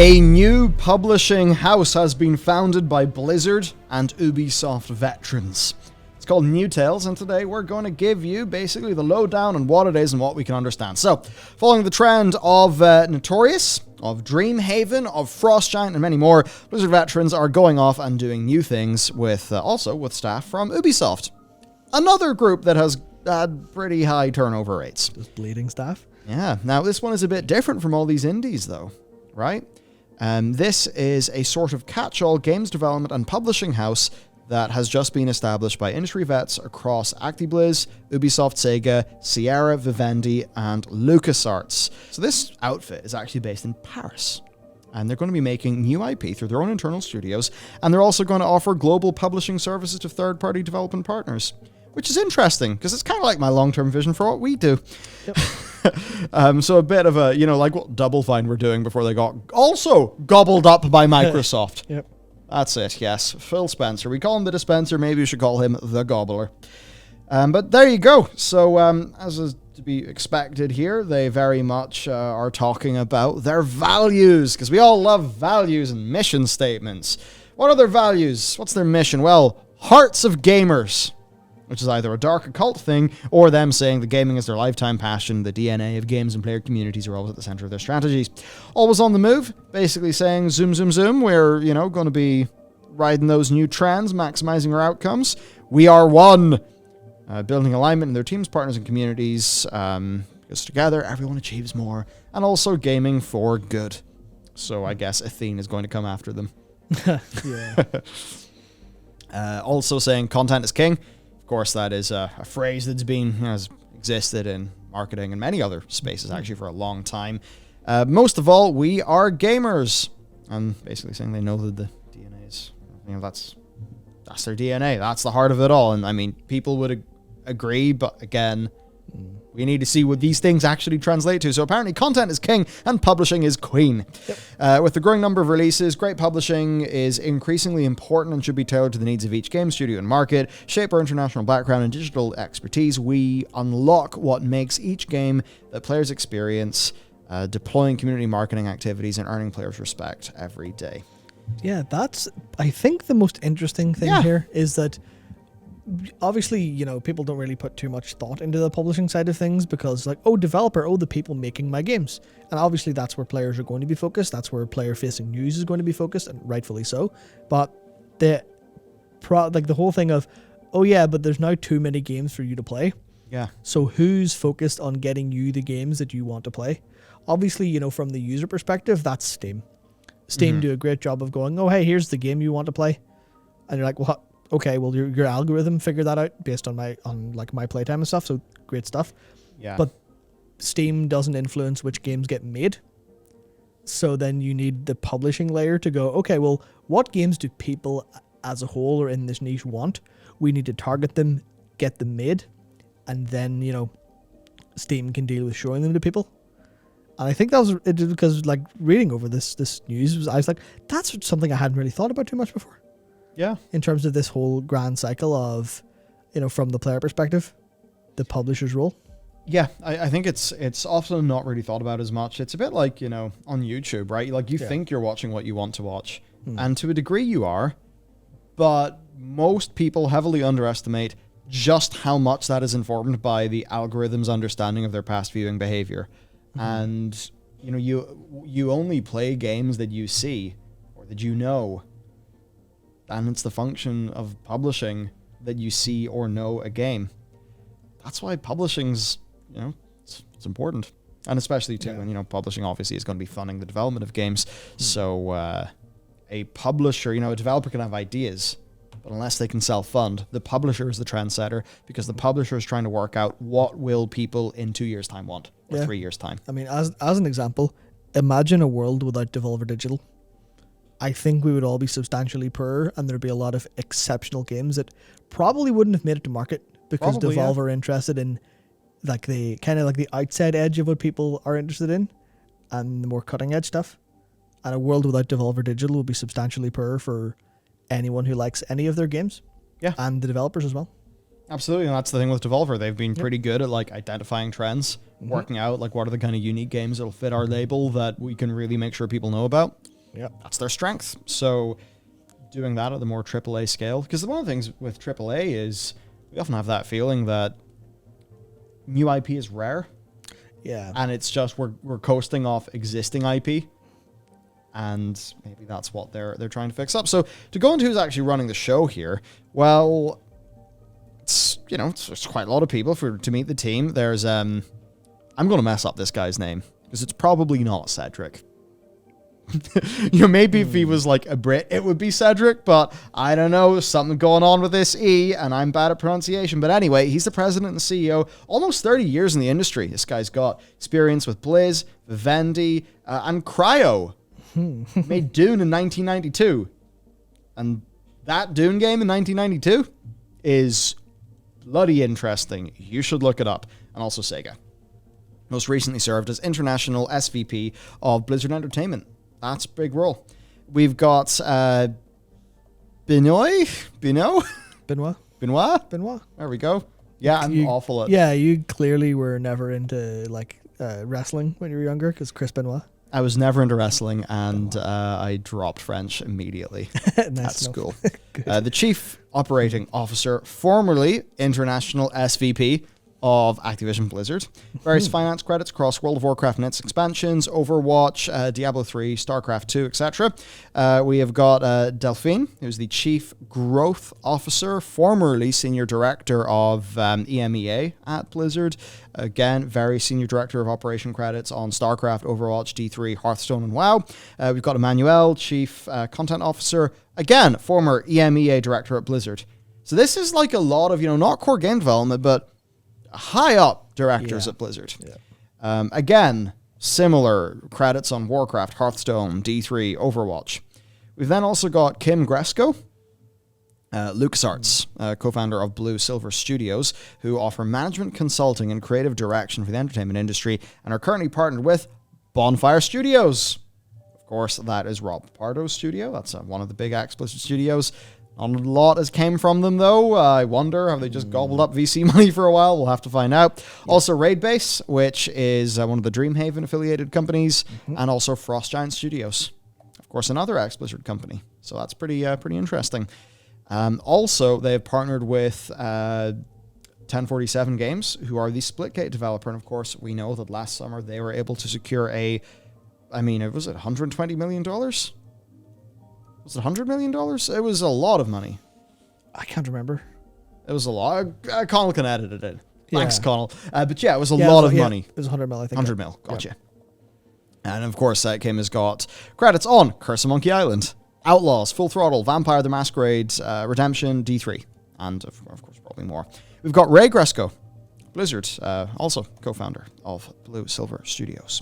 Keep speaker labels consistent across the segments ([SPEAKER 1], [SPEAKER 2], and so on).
[SPEAKER 1] A new publishing house has been founded by Blizzard and Ubisoft veterans. It's called New Tales, and today we're going to give you basically the lowdown on what it is and what we can understand. So, following the trend of Notorious, of Dreamhaven, of Frostgiant, and many more, Blizzard veterans are going off and doing new things with also with staff from Ubisoft. Another group that has had pretty high turnover rates.
[SPEAKER 2] Just bleeding staff.
[SPEAKER 1] Yeah. Now, this one is a bit different from all these indies, though, right? This is a sort of catch-all games development and publishing house that has just been established by industry vets across Activision, Ubisoft, Sega, Sierra, Vivendi, and LucasArts. So this outfit is actually based in Paris, and they're going to be making new IP through their own internal studios, and they're also going to offer global publishing services to third-party development partners, which is interesting, because it's kind of like my long-term vision for what we do.
[SPEAKER 2] Yep.
[SPEAKER 1] So a bit of a, like what Double Fine were doing before they got also gobbled up by Microsoft.
[SPEAKER 2] Yep.
[SPEAKER 1] That's it, yes. Phil Spencer. We call him the dispenser. Maybe we should call him the gobbler. But there you go. So, as is to be expected here, they very much are talking about their values, because we all love values and mission statements. What are their values? What's their mission? Well, hearts of gamers, which is either a dark occult thing or them saying that gaming is their lifetime passion. The DNA of games and player communities are always at the center of their strategies. Always on the move, basically saying zoom, zoom, zoom. We're, going to be riding those new trends, maximizing our outcomes. We are one. Building alignment in their teams, partners, and communities. Because together, everyone achieves more. And also gaming for good. So I guess Athene is going to come after them.
[SPEAKER 2] Yeah.
[SPEAKER 1] Also saying content is king. Of course, that is a phrase that's been has existed in marketing and many other spaces actually for a long time. Most of all, we are gamers, and basically saying they know that the DNA is, that's their DNA. That's the heart of it all. And I mean, people would agree, but again, we need to see what these things actually translate to. So apparently content is king and publishing is queen. Yep. With the growing number of releases, great publishing is increasingly important and should be tailored to the needs of each game studio and market. Shape our international background and digital expertise. We unlock what makes each game that players experience, deploying community marketing activities and earning players' respect every day.
[SPEAKER 2] Yeah, that's, I think, the most interesting thing here is that obviously, people don't really put too much thought into the publishing side of things because, developer, the people making my games. And obviously that's where players are going to be focused. That's where player-facing news is going to be focused, and rightfully so. But the whole thing of, but there's now too many games for you to play.
[SPEAKER 1] Yeah.
[SPEAKER 2] So who's focused on getting you the games that you want to play? Obviously, from the user perspective, that's Steam. Steam do a great job of going, hey, here's the game you want to play. And you're like, well, okay, well, your algorithm figured that out based on my playtime and stuff, so great stuff.
[SPEAKER 1] Yeah.
[SPEAKER 2] But Steam doesn't influence which games get made. So then you need the publishing layer to go, okay, well, what games do people as a whole or in this niche want? We need to target them, get them made, and then, Steam can deal with showing them to people. And I think that was it because, reading over this news, I was like, that's something I hadn't really thought about too much before.
[SPEAKER 1] Yeah.
[SPEAKER 2] In terms of this whole grand cycle of, from the player perspective, the publisher's role.
[SPEAKER 1] Yeah, I think it's often not really thought about as much. It's a bit like, on YouTube, right? You think you're watching what you want to watch. And to a degree you are, but most people heavily underestimate just how much that is informed by the algorithm's understanding of their past viewing behavior. And, you only play games that you see or that you know. And it's the function of publishing that you see or know a game. That's why publishing's, it's important. And especially too when, publishing obviously is going to be funding the development of games. So a publisher, a developer can have ideas, but unless they can self-fund, the publisher is the trendsetter because the publisher is trying to work out what will people in 2 years' time want or 3 years' time.
[SPEAKER 2] I mean, as an example, imagine a world without Devolver Digital. I think we would all be substantially poorer, and there'd be a lot of exceptional games that probably wouldn't have made it to market because Devolver are interested in the kind of the outside edge of what people are interested in and the more cutting edge stuff. And a world without Devolver Digital would be substantially poorer for anyone who likes any of their games. Yeah. And the developers as well.
[SPEAKER 1] Absolutely, and that's the thing with Devolver. They've been pretty good at identifying trends working out like what are the kind of unique games that'll fit our label that we can really make sure people know about.
[SPEAKER 2] Yep.
[SPEAKER 1] That's their strength. So doing that at the more AAA scale, because one of the things with AAA is we often have that feeling that new IP is rare.
[SPEAKER 2] Yeah.
[SPEAKER 1] And it's just we're coasting off existing IP. And maybe that's what they're trying to fix up. So to go into who's actually running the show here, well, it's quite a lot of people to meet the team. There's I'm going to mess up this guy's name because it's probably not Cedric. Maybe if he was like a Brit, it would be Cedric, but I don't know. There's something going on with this E, and I'm bad at pronunciation. But anyway, he's the president and CEO, almost 30 years in the industry. This guy's got experience with Blizz, Vivendi, and Cryo. Made Dune in 1992. And that Dune game in 1992 is bloody interesting. You should look it up. And also Sega. Most recently served as international SVP of Blizzard Entertainment. That's a big role. We've got Benoit. There we go. Yeah, I'm awful at...
[SPEAKER 2] Yeah, you clearly were never into wrestling when you were younger, because Chris Benoit.
[SPEAKER 1] I was never into wrestling, and I dropped French immediately at school. The Chief Operating Officer, formerly International SVP of Activision Blizzard. Various finance credits across World of Warcraft and its expansions, Overwatch, Diablo 3, StarCraft 2, etc. We have got Delphine, who's the Chief Growth Officer, formerly Senior Director of EMEA at Blizzard. Again, very Senior Director of Operation credits on StarCraft, Overwatch, D3, Hearthstone, and WoW. We've got Emmanuel, Chief Content Officer. Again, former EMEA Director at Blizzard. So this is like a lot of, not core game development, but high up directors at Blizzard. Yeah. Again, similar credits on Warcraft, Hearthstone, D3, Overwatch. We've then also got Kim Gresko, LucasArts, co-founder of Blue Silver Studios, who offer management consulting and creative direction for the entertainment industry and are currently partnered with Bonfire Studios. Of course, that is Rob Pardo's studio. That's one of the big Blizzard studios. A lot has came from them, though. I wonder, have they just gobbled up VC money for a while? We'll have to find out. Yeah. Also, Raidbase, which is one of the Dreamhaven affiliated companies, and also Frost Giant Studios. Of course, another ex-Blizzard company. So that's pretty interesting. Also, they have partnered with 1047 Games, who are the Splitgate developer. And of course, we know that last summer they were able to secure was it $120 million? Was it $100 million? It was a lot of money.
[SPEAKER 2] I can't remember.
[SPEAKER 1] It was a lot. Connell can edit it in. Thanks, Connell. But yeah, it was a lot of money.
[SPEAKER 2] It was 100 mil, I think.
[SPEAKER 1] 100 mil. Gotcha. Yeah. And of course, Kim has got credits on Curse of Monkey Island, Outlaws, Full Throttle, Vampire the Masquerade, Redemption, D3, and of course, probably more. We've got Ray Gresko, Blizzard, also co-founder of Blue Silver Studios.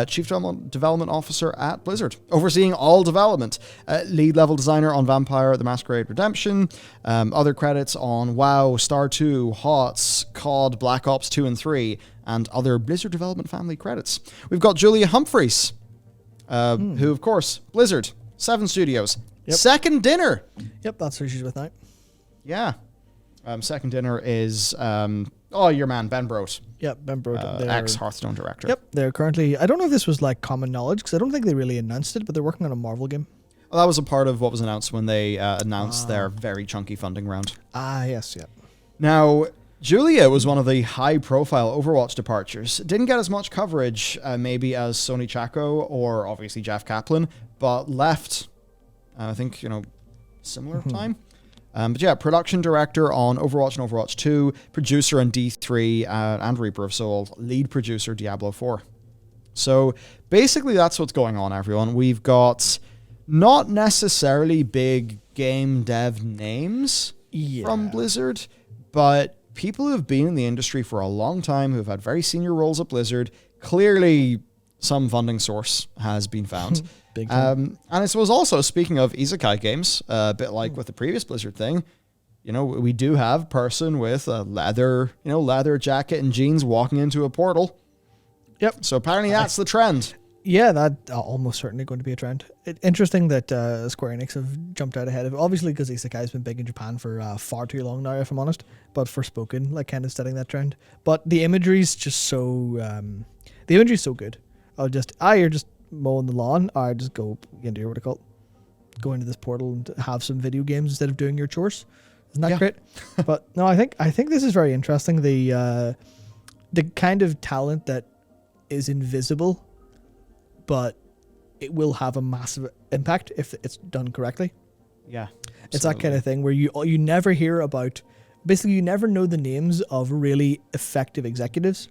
[SPEAKER 1] Chief Development Officer at Blizzard, overseeing all development. Lead level designer on Vampire the Masquerade Redemption. Other credits on WoW, Star 2, HOTS, COD, Black Ops 2 and 3, and other Blizzard development family credits. We've got Julia Humphreys, who, of course, Blizzard, 7 Studios. Yep. Second Dinner.
[SPEAKER 2] Yep, that's who she's with now.
[SPEAKER 1] Yeah. Second Dinner is... your man, Ben Brode.
[SPEAKER 2] Yep, Ben Brode.
[SPEAKER 1] Ex-Hearthstone director.
[SPEAKER 2] Yep, they're currently... I don't know if this was common knowledge, because I don't think they really announced it, but they're working on a Marvel game.
[SPEAKER 1] Well, that was a part of what was announced when they announced their very chunky funding round.
[SPEAKER 2] Yes, yeah.
[SPEAKER 1] Now, Julia was one of the high-profile Overwatch departures. Didn't get as much coverage, maybe, as Sony Chaco or, obviously, Jeff Kaplan, but left, I think, similar time. But yeah, production director on Overwatch and Overwatch 2, producer on D3 and Reaper of Souls, lead producer Diablo 4. So basically that's what's going on, everyone. We've got not necessarily big game dev names from Blizzard, but people who have been in the industry for a long time, who've had very senior roles at Blizzard. Clearly some funding source has been found.
[SPEAKER 2] Big time.
[SPEAKER 1] And I suppose also, speaking of isekai games, a bit like with the previous Blizzard thing, we do have a person with a leather jacket and jeans walking into a portal.
[SPEAKER 2] Yep.
[SPEAKER 1] So apparently that's the trend.
[SPEAKER 2] Yeah, that almost certainly going to be a trend. Interesting that Square Enix have jumped out ahead of it. Obviously, because Isekai's been big in Japan for far too long now, if I'm honest. But Forspoken, like, kind of setting that trend. But the imagery's just so... the imagery's so good. You're just mowing the lawn. Or just go into your, go into this portal and have some video games instead of doing your chores. Isn't that great? But no, I think this is very interesting. The kind of talent that is invisible, but it will have a massive impact if it's done correctly.
[SPEAKER 1] Yeah.
[SPEAKER 2] It's that kind of thing where you never hear about, basically you never know the names of really effective executives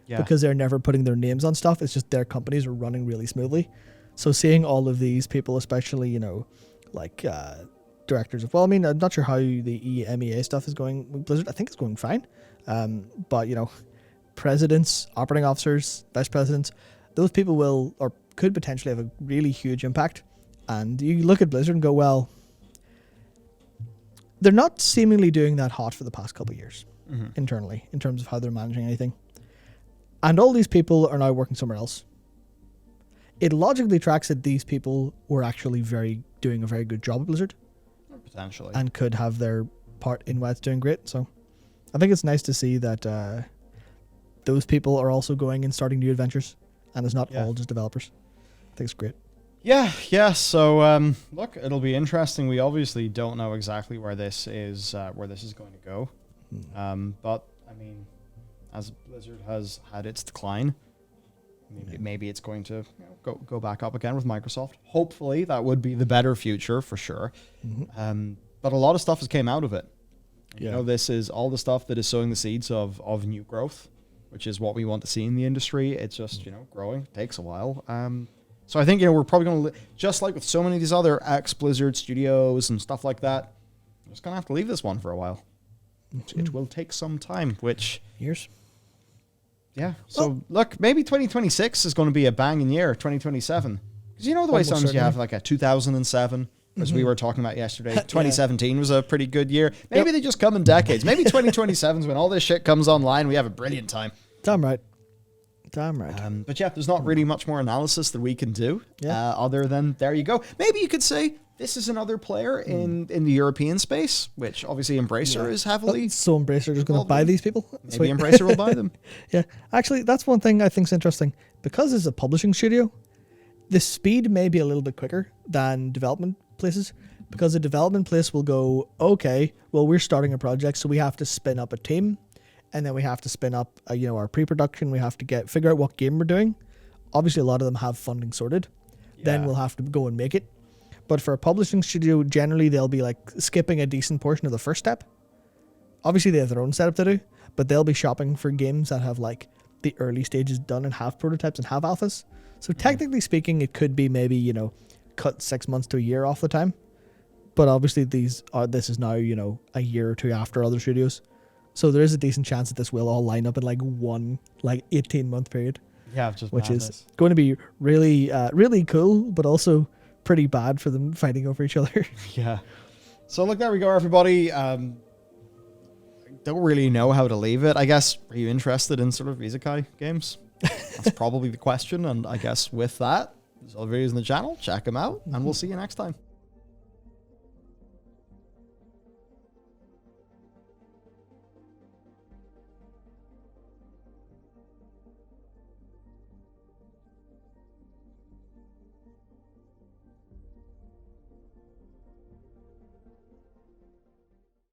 [SPEAKER 2] because they're never putting their names on stuff. It's just their companies are running really smoothly. So seeing all of these people, especially, like directors of, I'm not sure how the EMEA stuff is going with Blizzard. I think it's going fine. But, presidents, operating officers, vice presidents, those people will or could potentially have a really huge impact. And you look at Blizzard and go, well, they're not seemingly doing that hot for the past couple of years internally in terms of how they're managing anything. And all these people are now working somewhere else. It logically tracks that these people were actually doing a very good job at Blizzard.
[SPEAKER 1] Potentially.
[SPEAKER 2] And could have their part in why it's doing great. So I think it's nice to see that those people are also going and starting new adventures. And it's not all just developers. I think it's great.
[SPEAKER 1] Yeah. So, look, it'll be interesting. We obviously don't know exactly where this is going to go. But, as Blizzard has had its decline, maybe it's going to go back up again with Microsoft. Hopefully, that would be the better future for sure. But a lot of stuff has came out of it. This is all the stuff that is sowing the seeds of new growth, which is what we want to see in the industry. It's just, growing. It takes a while. So I think, we're probably going to, just like with so many of these other ex-Blizzard studios and stuff like that, we're just going to have to leave this one for a while. It will take some time, which...
[SPEAKER 2] Years?
[SPEAKER 1] Yeah. So, look, maybe 2026 is going to be a banging year, 2027. Because the way sometimes you have like a 2007, as we were talking about yesterday. 2017 was a pretty good year. Maybe they just come in decades. Maybe 2027 is when all this shit comes online. We have a brilliant time.
[SPEAKER 2] Damn right.
[SPEAKER 1] But there's not really much more analysis that we can do other than there you go. Maybe you could say this is another player in the European space, which obviously Embracer is heavily.
[SPEAKER 2] So Embracer is going to buy these people.
[SPEAKER 1] Maybe Embracer will buy them.
[SPEAKER 2] Yeah, actually, that's one thing I think is interesting because it's a publishing studio. The speed may be a little bit quicker than development places because a development place will go, okay, well, we're starting a project, so we have to spin up a team. And then we have to spin up, our pre-production. We have to figure out what game we're doing. Obviously, a lot of them have funding sorted. Yeah. Then we'll have to go and make it. But for a publishing studio, generally, they'll be like skipping a decent portion of the first step. Obviously, they have their own setup to do, but they'll be shopping for games that have like the early stages done and have prototypes and have alphas. So technically speaking, it could be maybe, cut 6 months to a year off the time. But obviously, this is now, a year or two after other studios. So there is a decent chance that this will all line up in like one 18-month period.
[SPEAKER 1] Yeah,
[SPEAKER 2] which is going to be really, really cool, but also pretty bad for them fighting over each other.
[SPEAKER 1] Yeah. So look, there we go, everybody. Don't really know how to leave it. I guess, are you interested in sort of isekai games? That's probably the question. And I guess with that, there's other videos on the channel. Check them out, and we'll see you next time.